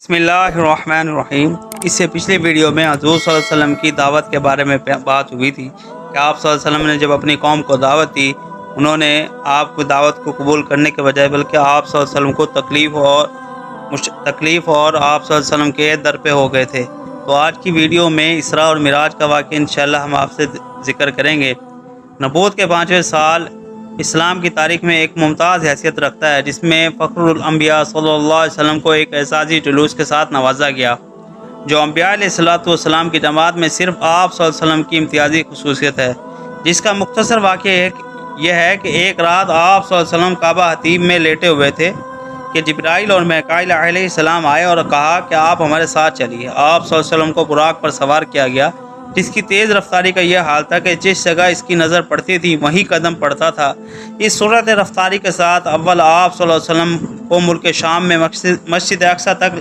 بسم اللہ الرحمن الرحیم۔ اس سے پچھلے ویڈیو میں حضور صلی اللہ علیہ وسلم کی دعوت کے بارے میں بات ہوئی تھی کہ آپ صلی اللہ علیہ وسلم نے جب اپنی قوم کو دعوت دی، انہوں نے آپ کو دعوت کو قبول کرنے کے بجائے بلکہ آپ صلی اللہ علیہ وسلم کو تکلیف اور آپ صلی اللہ علیہ وسلم کے در پہ ہو گئے تھے۔ تو آج کی ویڈیو میں اسراء اور معراج کا واقعہ انشاءاللہ ہم آپ سے ذکر کریں گے۔ نبوت کے 5ویں سال اسلام کی تاریخ میں ایک ممتاز حیثیت رکھتا ہے، جس میں فخر الانبیاء صلی اللہ علیہ وسلم کو ایک اعزازی جلوس کے ساتھ نوازا گیا، جو انبیاء علیہ السلام کی جماعت میں صرف آپ صلی اللہ علیہ وسلم کی امتیازی خصوصیت ہے، جس کا مختصر واقعہ یہ ہے کہ ایک رات آپ صلی اللہ علیہ وسلم کعبہ حتیم میں لیٹے ہوئے تھے کہ جبرائیل اور میکائیل علیہ السلام آئے اور کہا کہ آپ ہمارے ساتھ چلیے۔ آپ صلی اللہ علیہ وسلم کو براق پر سوار کیا گیا، جس کی تیز رفتاری کا یہ حال تھا کہ جس جگہ اس کی نظر پڑتی تھی وہیں قدم پڑتا تھا۔ اس صورت رفتاری کے ساتھ اول آپ صلی اللہ علیہ وسلم کو ملک شام میں مسجد اقصی تک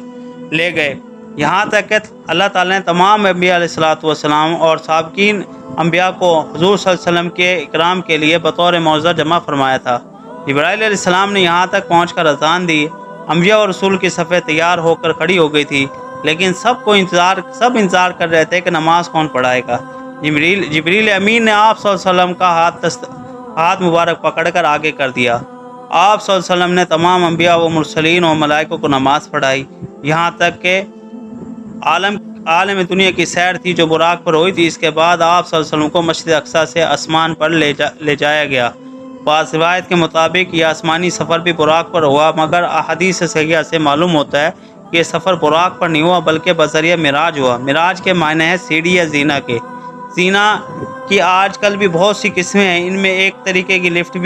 لے گئے، یہاں تک کہ اللہ تعالیٰ نے تمام انبیاء علیہ السلام اور سابقین انبیاء کو حضور صلی اللہ علیہ وسلم کے اکرام کے لیے بطور معجزہ جمع فرمایا تھا۔ جبرائیل علیہ السلام نے یہاں تک پہنچ کر اذان دی۔ انبیاء اور رسول کی صفیں تیار ہو کر کھڑی ہو گئی تھی، لیکن سب انتظار کر رہے تھے کہ نماز کون پڑھائے گا۔ جبریل امین نے آپ صلی اللہ علیہ وسلم کا ہاتھ مبارک پکڑ کر آگے کر دیا۔ آپ صلی اللہ علیہ وسلم نے تمام انبیاء و مرسلین و ملائکوں کو نماز پڑھائی، یہاں تک کہ عالم دنیا کی سیر تھی جو براق پر ہوئی تھی۔ اس کے بعد آپ صلی اللہ علیہ وسلم کو مسجد اقصی سے آسمان پر لے جایا گیا۔ بعض روایت کے مطابق یہ آسمانی سفر بھی براق پر ہوا، مگر احادیث صحیحہ سے معلوم ہوتا ہے کہ یہ سفر براق پر نہیں ہوا بلکہ بذریعہ معراج ہوا۔ معراج کے معنی ہے سیڑھی یا زینہ کے۔ زینہ کی آج کل بھی بہت سی قسمیں ہیں، ان میں ایک طریقے کی لفٹ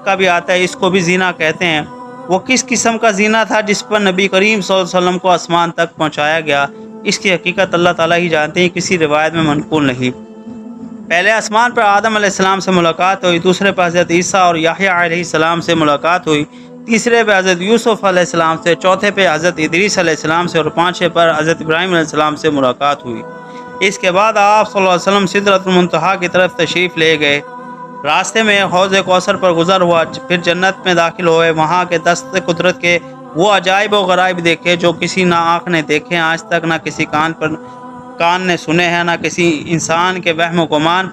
کا بھی آتا ہے، اس کو بھی زینہ کہتے ہیں۔ وہ کس قسم کا زینہ تھا جس پر نبی کریم صلی اللہ علیہ وسلم کو آسمان تک پہنچایا گیا، اس کی حقیقت اللہ تعالیٰ ہی جانتے ہیں، کسی روایت میں منقول نہیں۔ پہلے آسمان پر آدم علیہ السلام سے ملاقات ہوئی، دوسرے پر حضرت عیسیٰ اور یحییٰ علیہ السلام سے ملاقات ہوئی، تیسرے پہ حضرت یوسف علیہ السلام سے، چوتھے پہ حضرت ادریس علیہ السلام سے اور پانچویں پر حضرت ابراہیم علیہ السلام سے ملاقات ہوئی۔ اس کے بعد آپ صلی اللہ علیہ وسلم سدرۃ المنتہا کی طرف تشریف لے گئے، راستے میں حوض کوثر پر گزر ہوا، پھر جنت میں داخل ہوئے، وہاں کے دست قدرت کے وہ عجائب و غرائب دیکھے جو کسی نہ آنکھ نے دیکھے آج تک، نہ کسی کان نے سنے ہیں، نہ کسی انسان کے وہم و گمان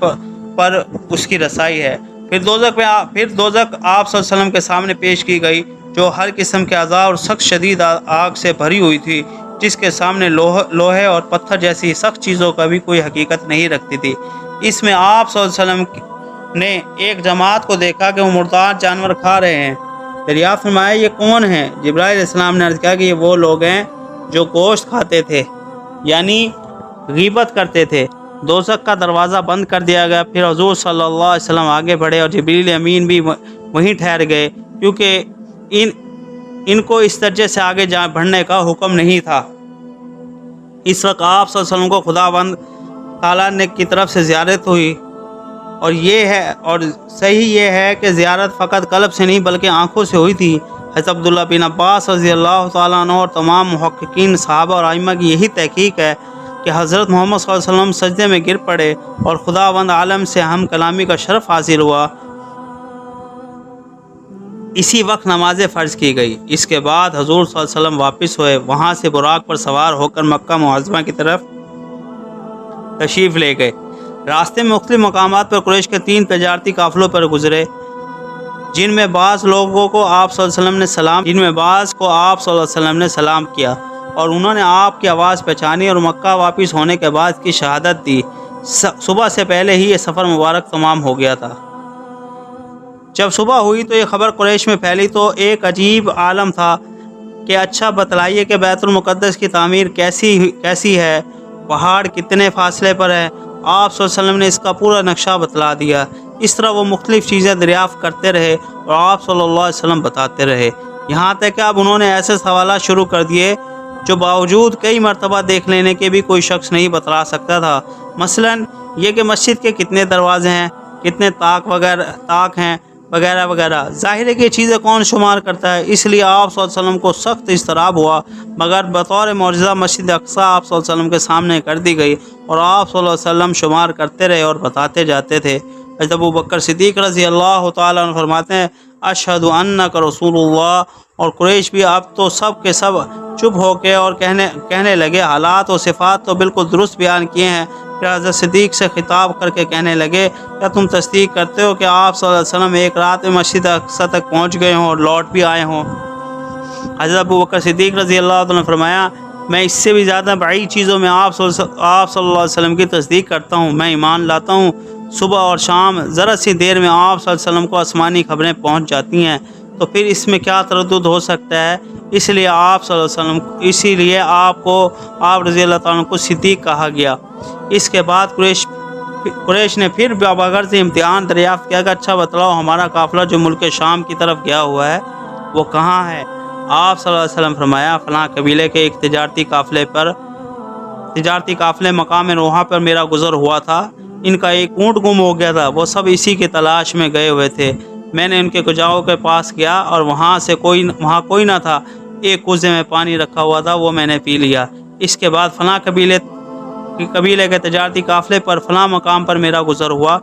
پر اس کی رسائی ہے۔ پھر دوزخ آپ صلی اللہ علیہ وسلم کے سامنے پیش کی گئی، جو ہر قسم کے عذاب اور سخت شدید آگ سے بھری ہوئی تھی، جس کے سامنے لوہے اور پتھر جیسی سخت چیزوں کا بھی کوئی حقیقت نہیں رکھتی تھی۔ اس میں آپ صلی اللہ علیہ وسلم نے ایک جماعت کو دیکھا کہ وہ مردار جانور کھا رہے ہیں۔ دریافت فرمایا یہ کون ہیں؟ جبرائیل علیہ السلام نے عرض کیا کہ یہ وہ لوگ ہیں جو گوشت کھاتے تھے، یعنی غیبت کرتے تھے۔ دوزخ کا دروازہ بند کر دیا گیا، پھر حضور صلی اللہ علیہ وسلم آگے بڑھے اور جبریل امین بھی وہیں ٹھہر گئے، کیونکہ ان کو اس درجے سے آگے بڑھنے کا حکم نہیں تھا۔ اس وقت آپ صلی اللہ علیہ وسلم کو خداوند تعالیٰ نے کی طرف سے زیارت ہوئی، اور صحیح یہ ہے کہ زیارت فقط قلب سے نہیں بلکہ آنکھوں سے ہوئی تھی۔ حضرت عبداللہ بن عباس رضی اللہ تعالیٰ عنہ اور تمام محققین صحابہ اور ائمہ کی یہی تحقیق ہے کہ حضرت محمد صلی اللہ علیہ وسلم سجدے میں گر پڑے اور خداوند عالم سے ہم کلامی کا شرف حاصل ہوا۔ اسی وقت نماز فرض کی گئی۔ اس کے بعد حضور صلی اللہ علیہ وسلم واپس ہوئے، وہاں سے براق پر سوار ہو کر مکہ معظمہ کی طرف تشریف لے گئے۔ راستے میں مختلف مقامات پر قریش کے 3 تجارتی قافلوں پر گزرے، جن میں بعض کو آپ صلی اللہ علیہ وسلم نے سلام کیا اور انہوں نے آپ کی آواز پہچانی اور مکہ واپس ہونے کے بعد کی شہادت دی۔ صبح سے پہلے ہی یہ سفر مبارک تمام ہو گیا تھا۔ جب صبح ہوئی تو یہ خبر قریش میں پھیلی تو ایک عجیب عالم تھا کہ اچھا بتلائیے کہ بیت المقدس کی تعمیر کیسی ہے، پہاڑ کتنے فاصلے پر ہے۔ آپ صلی اللہ علیہ وسلم نے اس کا پورا نقشہ بتلا دیا۔ اس طرح وہ مختلف چیزیں دریافت کرتے رہے اور آپ صلی اللہ علیہ وسلم بتاتے رہے، یہاں تک کہ اب انہوں نے ایسے سوالات شروع کر دیے جو باوجود کئی مرتبہ دیکھ لینے کے بھی کوئی شخص نہیں بتلا سکتا تھا۔ مثلا یہ کہ مسجد کے کتنے دروازے ہیں، کتنے طاق ہیں، وغیرہ وغیرہ۔ ظاہر ہے کہ یہ چیزیں کون شمار کرتا ہے، اس لیے آپ صلی اللہ علیہ وسلم کو سخت اضطراب ہوا، مگر بطور معجزہ مسجد اقصی آپ صلی اللہ علیہ وسلم کے سامنے کر دی گئی اور آپ صلی اللہ علیہ وسلم شمار کرتے رہے اور بتاتے جاتے تھے۔ حضرت ابو بکر صدیق رضی اللہ تعالیٰ عنہ فرماتے ہیں اشہد انک رسول اللہ، اور قریش بھی اب تو سب کے سب چپ ہو کے اور کہنے لگے حالات و صفات تو بالکل درست بیان کیے ہیں۔ پھر حضرت صدیق سے خطاب کر کے کہنے لگے کیا تم تصدیق کرتے ہو کہ آپ صلی اللہ علیہ وسلم ایک رات میں مسجد اقصی تک پہنچ گئے ہوں اور لوٹ بھی آئے ہوں؟ حضرت ابو بکر صدیق رضی اللہ عنہ نے فرمایا میں اس سے بھی زیادہ بعید چیزوں میں آپ صلی اللہ علیہ وسلم کی تصدیق کرتا ہوں، میں ایمان لاتا ہوں صبح اور شام ذرا سی دیر میں آپ صلی اللہ علیہ وسلم کو آسمانی خبریں پہنچ جاتی ہیں، تو پھر اس میں کیا تردد ہو سکتا ہے؟ اس لیے آپ صلی اللہ علیہ وسلم آپ رضی اللہ تعالیٰ عنہ کو صدیق کہا گیا۔ اس کے بعد قریش نے پھر بغرض امتحان دریافت کیا کہ اچھا بتلاؤ ہمارا قافلہ جو ملک شام کی طرف گیا ہوا ہے وہ کہاں ہے؟ آپ صلی اللہ علیہ وسلم فرمایا فلاں قبیلے کے ایک تجارتی قافلے مقام روحا پر میرا گزر ہوا تھا، ان کا ایک اونٹ گم ہو گیا تھا، وہ سب اسی کی تلاش میں گئے ہوئے تھے، میں نے ان کے کجاؤں کے پاس گیا اور وہاں کوئی نہ تھا، ایک کوزے میں پانی رکھا ہوا تھا وہ میں نے پی لیا۔ اس کے بعد فلاں قبیلے کے تجارتی قافلے پر فلاں مقام پر میرا گزر ہوا،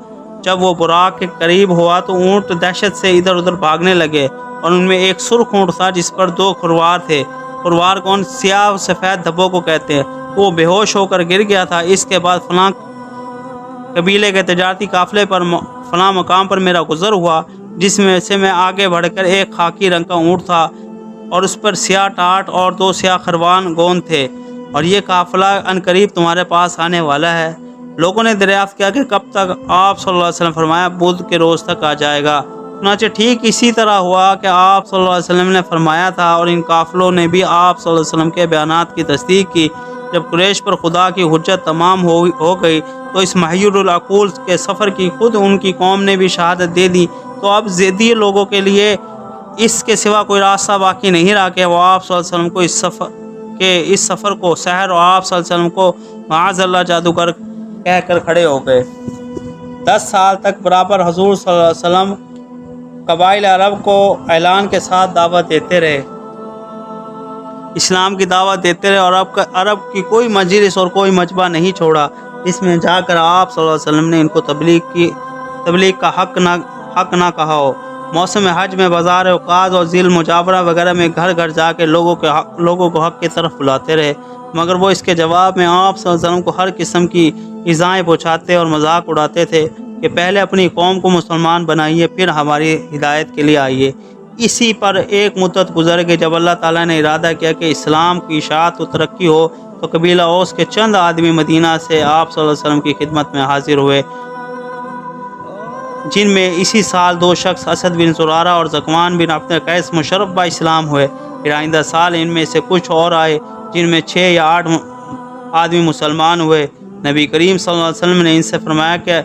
جب وہ براق کے قریب ہوا تو اونٹ دہشت سے ادھر ادھر بھاگنے لگے اور ان میں ایک سرخ اونٹ تھا جس پر 2 کھروار تھے، کھروار کون سیاہ و سفید دھبوں کو کہتے ہیں، وہ بے ہوش ہو کر گر گیا تھا۔ اس کے بعد فلاں قبیلے کے تجارتی قافلے پر فلاں مقام پر میرا گزر ہوا جس میں سے میں آگے بڑھ کر ایک خاکی رنگ کا اونٹ تھا اور اس پر سیاہ ٹاٹ اور 2 سیاہ خروان گوند تھے، اور یہ قافلہ عنقریب تمہارے پاس آنے والا ہے۔ لوگوں نے دریافت کیا کہ کب تک؟ آپ صلی اللہ علیہ وسلم فرمایا بدھ کے روز تک آ جائے گا۔ چنانچہ ٹھیک اسی طرح ہوا کہ آپ صلی اللہ علیہ وسلم نے فرمایا تھا، اور ان قافلوں نے بھی آپ صلی اللہ علیہ وسلم کے بیانات کی تصدیق کی۔ جب قریش پر خدا کی حجت تمام ہو گئی تو اس محیر العقول کے سفر کی خود ان کی قوم نے بھی شہادت دے دی، تو اب زیدی لوگوں کے لیے اس کے سوا کوئی راستہ باقی نہیں رہا کہ وہ آپ صلی اللہ علیہ وسلم کو اس سفر کو سحر اور آپ صلی اللہ علیہ وسلم کو معاذ اللہ جادوگر کہہ کر کھڑے ہو گئے۔ 10 سال تک برابر حضور صلی اللہ علیہ وسلم قبائل عرب کو اعلان کے ساتھ دعوت دیتے رہے، اسلام کی دعوت دیتے رہے، اور عرب کی کوئی مجلس اور کوئی مجمع نہیں چھوڑا اس میں جا کر آپ صلی اللہ علیہ وسلم نے ان کو تبلیغ کا حق نہ کہا ہو۔ موسم حج میں بازار اوقات اور ذیل مجاورہ وغیرہ میں گھر گھر جا کے لوگوں کو حق کی طرف بلاتے رہے، مگر وہ اس کے جواب میں آپ صلی اللہ علیہ وسلم کو ہر قسم کی ایذائیں پہنچاتے اور مذاق اڑاتے تھے کہ پہلے اپنی قوم کو مسلمان بنائیے پھر ہماری ہدایت کے لیے آئیے۔ اسی پر ایک مدت گزر گئی جب اللہ تعالیٰ نے ارادہ کیا کہ اسلام کی اشاعت و ترقی ہو، تو قبیلہ اوس کے چند آدمی مدینہ سے آپ صلی اللہ علیہ وسلم کی خدمت میں حاضر ہوئے، جن میں اسی سال 2 شخص اسد بن زرارہ اور ذکوان بن عبد قیس مشرف با اسلام ہوئے۔ پھر آئندہ سال ان میں سے کچھ اور آئے جن میں 6 یا 8 آدمی مسلمان ہوئے۔ نبی کریم صلی اللہ علیہ وسلم نے ان سے فرمایا کہ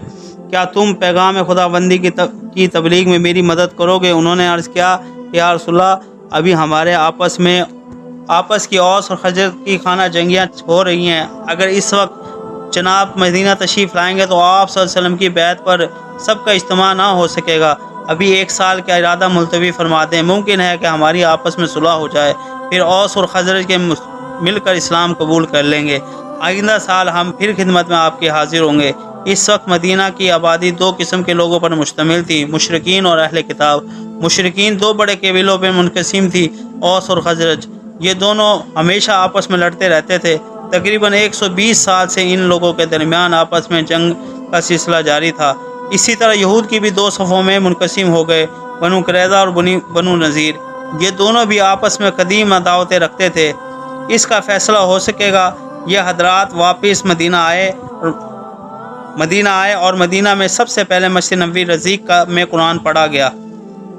کیا تم پیغام خداوندی کی تبلیغ میں میری مدد کرو گے؟ انہوں نے عرض کیا کہ یا رسول اللہ ابھی ہمارے آپس کی اوس اور خزرج کی خانہ جنگیاں ہو رہی ہیں، اگر اس وقت جناب مدینہ تشریف لائیں گے تو آپ صلی اللہ علیہ وسلم کی بیعت پر سب کا اجتماع نہ ہو سکے گا، ابھی 1 سال کا ارادہ ملتوی فرما دیں، ممکن ہے کہ ہماری آپس میں صلح ہو جائے، پھر اوس اور خزرج کے مل کر اسلام قبول کر لیں گے، آئندہ سال ہم پھر خدمت میں آپ کے حاضر ہوں گے۔ اس وقت مدینہ کی آبادی 2 قسم کے لوگوں پر مشتمل تھی، مشرکین اور اہل کتاب۔ مشرکین 2 بڑے قبیلوں پر منقسم تھی، اوس اور خزرج، یہ دونوں ہمیشہ آپس میں لڑتے رہتے تھے۔ تقریباً 120 سال سے ان لوگوں کے درمیان آپس میں جنگ کا سلسلہ جاری تھا۔ اسی طرح یہود کی بھی 2 صفوں میں منقسم ہو گئے، بنو قریظہ اور بنو نذیر، یہ دونوں بھی آپس میں قدیم عداوتیں رکھتے تھے۔ اس کا فیصلہ ہو سکے گا یہ حضرات واپس مدینہ آئے اور مدینہ میں سب سے پہلے مسجد نبوی رضیق میں قرآن پڑھا گیا۔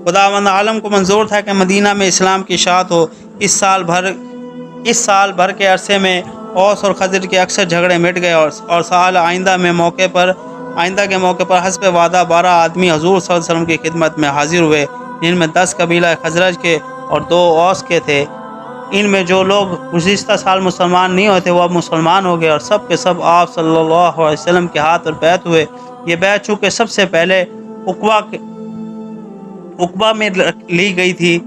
خداوند عالم کو منظور تھا کہ مدینہ میں اسلام کی اشاعت ہو۔ اس سال بھر کے عرصے میں اوس اور خزرج کے اکثر جھگڑے مٹ گئے، اور سال آئندہ کے موقع پر حسب وعدہ 12 آدمی حضور صلی اللہ علیہ وسلم کی خدمت میں حاضر ہوئے، جن میں 10 قبیلہ خزرج کے اور 2 اوس کے تھے۔ ان میں جو لوگ گزشتہ سال مسلمان نہیں ہوتے وہ اب مسلمان ہو گئے، اور سب کے سب آپ صلی اللہ علیہ وسلم کے ہاتھ پر بیعت ہوئے۔ یہ بیعت چونکہ سب سے پہلے عقبہ میں لی گئی تھی،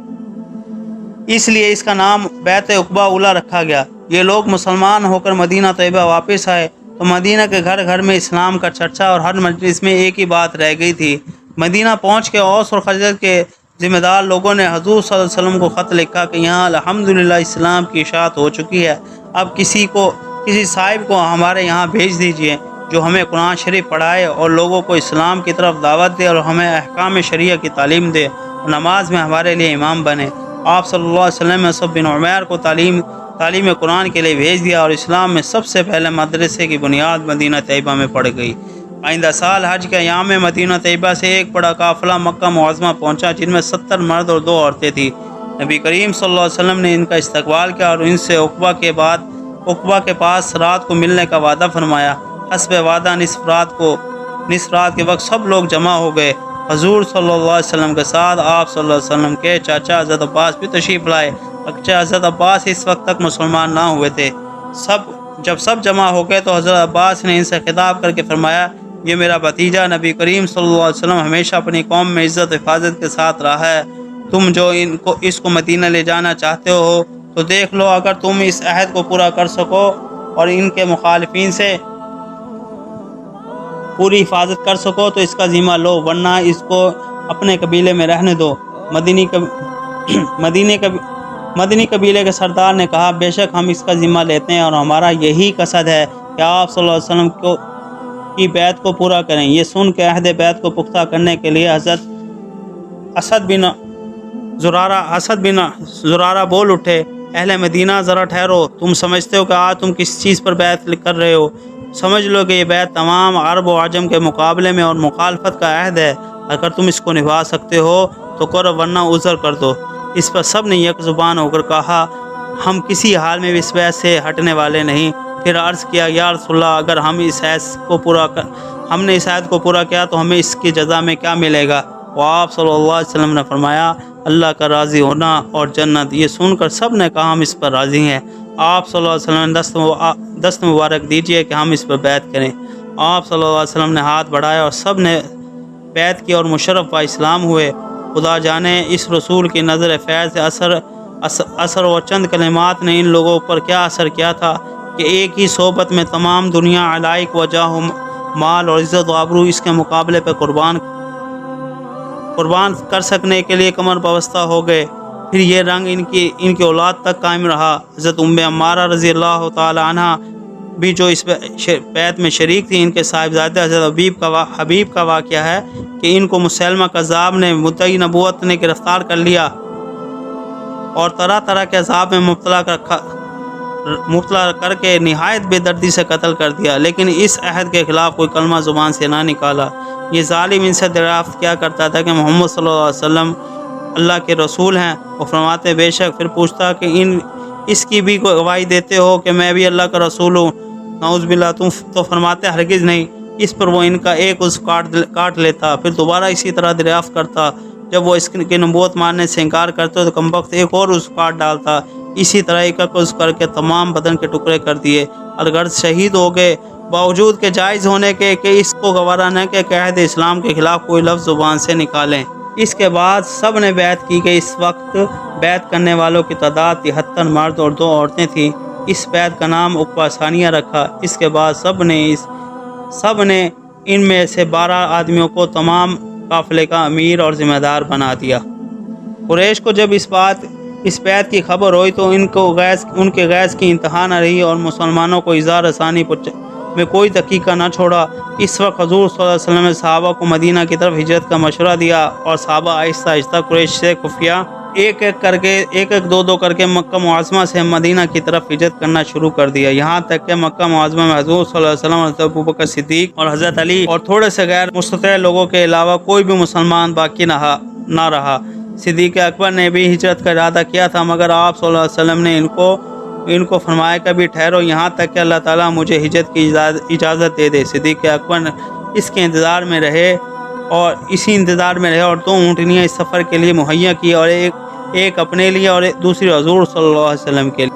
اس لیے اس کا نام بیعت عقبہ اولیٰ رکھا گیا۔ یہ لوگ مسلمان ہو کر مدینہ طیبہ واپس آئے تو مدینہ کے گھر گھر میں اسلام کا چرچا اور ہر مجلس میں ایک ہی بات رہ گئی تھی۔ مدینہ پہنچ کے اوس اور خزرج کے ذمہ دار لوگوں نے حضور صلی اللہ علیہ وسلم کو خط لکھا کہ یہاں الحمدللہ اسلام کی اشاعت ہو چکی ہے، اب کسی صاحب کو ہمارے یہاں بھیج دیجئے جو ہمیں قرآن شریف پڑھائے اور لوگوں کو اسلام کی طرف دعوت دے اور ہمیں احکام شریعہ کی تعلیم دے اور نماز میں ہمارے لیے امام بنے۔ آپ صلی اللہ علیہ وسلم نے مصعب بن عمیر کو تعلیم قرآن کے لیے بھیج دیا اور اسلام میں سب سے پہلے مدرسے کی بنیاد مدینہ طیبہ میں پڑ گئی۔ آئندہ سال حج کے ایام میں مدینہ طیبہ سے ایک بڑا قافلہ مکہ معظمہ پہنچا جن میں 70 مرد اور 2 عورتیں تھیں۔ نبی کریم صلی اللہ علیہ وسلم نے ان کا استقبال کیا اور ان سے عقبہ کے پاس رات کو ملنے کا وعدہ فرمایا۔ حسب وعدہ نصف رات کے وقت سب لوگ جمع ہو گئے۔ حضور صلی اللہ علیہ وسلم کے ساتھ آپ صلی اللہ علیہ وسلم کے چاچا حضرت عباس بھی تشریف لائے۔ اگرچہ حضرت عباس اس وقت تک مسلمان نہ ہوئے تھے۔ جب سب جمع ہو گئے تو حضرت عباس نے ان سے خطاب کر کے فرمایا، یہ میرا بھتیجا نبی کریم صلی اللہ علیہ وسلم ہمیشہ اپنی قوم میں عزت و حفاظت کے ساتھ رہا ہے۔ تم جو اس کو مدینہ لے جانا چاہتے ہو تو دیکھ لو، اگر تم اس عہد کو پورا کر سکو اور ان کے مخالفین سے پوری حفاظت کر سکو تو اس کا ذمہ لو، ورنہ اس کو اپنے قبیلے میں رہنے دو۔ مدنی قبیلے کے سردار نے کہا، بے شک ہم اس کا ذمہ لیتے ہیں اور ہمارا یہی قصد ہے کہ آپ صلی اللہ علیہ وسلم کی بیعت کو پورا کریں۔ یہ سن کے عہد بیعت کو پختہ کرنے کے لیے حضرت اسد بن زرارہ بول اٹھے، اہل مدینہ ذرا ٹھہرو، تم سمجھتے ہو کہ آج تم کس چیز پر بیعت کر رہے ہو؟ سمجھ لو کہ یہ بیعت تمام عرب و عجم کے مقابلے میں اور مخالفت کا عہد ہے۔ اگر تم اس کو نبھا سکتے ہو تو کرو، ورنہ عذر کر دو۔ اس پر سب نے یک زبان ہو کر کہا، ہم کسی حال میں اس بیعت سے ہٹنے والے نہیں۔ پھر عرض کیا، یا رسول اللہ، اگر ہم نے اس عہد کو پورا کیا تو ہمیں اس کی جزا میں کیا ملے گا؟ وہ آپ صلی اللہ علیہ وسلم نے فرمایا، اللہ کا راضی ہونا اور جنت۔ یہ سن کر سب نے کہا، ہم اس پر راضی ہیں۔ آپ صلی اللہ علیہ وسلم نے دست مبارک دیجیے کہ ہم اس پر بیعت کریں۔ آپ صلی اللہ علیہ وسلم نے ہاتھ بڑھایا اور سب نے بیعت کی اور مشرف و اسلام ہوئے۔ خدا جانے اس رسول کی نظر فیض سے اثر و چند کلمات نے ان لوگوں پر کیا اثر کیا تھا کہ ایک ہی صحبت میں تمام دنیا علائق و جاہ، مال اور عزت و آبرو اس کے مقابلے پہ قربان کر سکنے کے لیے کمر بستہ ہو گئے۔ پھر یہ رنگ ان کی اولاد تک قائم رہا۔ حضرت عمارہ رضی اللہ تعالی عنہ بھی جو اس بیعت میں شریک تھی، ان کے صاحبزادے حضرت حبیب کا واقعہ ہے کہ ان کو مسلمہ کذاب نے مدعی نبوت نے گرفتار کر لیا اور طرح طرح کے عذاب میں مبتلا کر کے نہایت بے دردی سے قتل کر دیا، لیکن اس عہد کے خلاف کوئی کلمہ زبان سے نہ نکالا۔ یہ ظالم ان سے دریافت کیا کرتا تھا کہ محمد صلی اللہ علیہ وسلم اللہ کے رسول ہیں؟ وہ فرماتے بے شک۔ پھر پوچھتا کہ اس کی بھی کوئی گواہی دیتے ہو کہ میں بھی اللہ کا رسول ہوں؟ نعوذ باللہ، تم تو فرماتے ہرگز نہیں۔ اس پر وہ ان کا ایک عضو کاٹ لیتا، پھر دوبارہ اسی طرح دریافت کرتا۔ جب وہ اس کی نبوت ماننے سے انکار کرتے تو کمبخت ایک اور عضو کاٹ ڈالتا۔ اسی طرح ایک عضو کر کے تمام بدن کے ٹکڑے کر دیے۔ الغرض شہید ہو گئے، باوجود کے جائز ہونے کے کہ اس کو گوارا نہ کہ عہد اسلام کے خلاف کوئی لفظ زبان سے نکالیں۔ اس کے بعد سب نے بیعت کی کہ اس وقت بیعت کرنے والوں کی تعداد 73 مرد اور 2 عورتیں تھیں۔ اس بیعت کا نام عقبہ ثانیہ رکھا۔ اس کے بعد سب نے ان میں سے 12 آدمیوں کو تمام قافلے کا امیر اور ذمہ دار بنا دیا۔ قریش کو جب اس بیعت کی خبر ہوئی تو ان کے غیظ کی انتہا نہ رہی اور مسلمانوں کو ایذا رسانی میں کوئی دقیقہ نہ چھوڑا۔ اس وقت حضور صلی اللہ علیہ وسلم نے صحابہ کو مدینہ کی طرف ہجرت کا مشورہ دیا اور صحابہ آہستہ آہستہ قریش سے خفیہ ایک دو کر کے مکہ معظمہ سے مدینہ کی طرف ہجرت کرنا شروع کر دیا، یہاں تک کہ مکہ معظمہ میں حضور صلی اللہ علیہ وسلم، حضرت ابوبکر صدیق اور حضرت علی اور تھوڑے سے غیر مستطیع لوگوں کے علاوہ کوئی بھی مسلمان باقی نہ رہا۔ صدیق اکبر نے بھی ہجرت کا ارادہ کیا تھا، مگر آپ صلی اللہ علیہ وسلم نے ان کو فرمایا کہ بھی ٹھہرو یہاں تک کہ اللہ تعالیٰ مجھے ہجرت کی اجازت دے دے۔ صدیق اکبر نے اس کے انتظار میں رہے اور 2 اونٹنیاں اس سفر کے لیے مہیا کی، اور ایک اپنے لیے اور دوسری حضور صلی اللہ علیہ وسلم کے لیے۔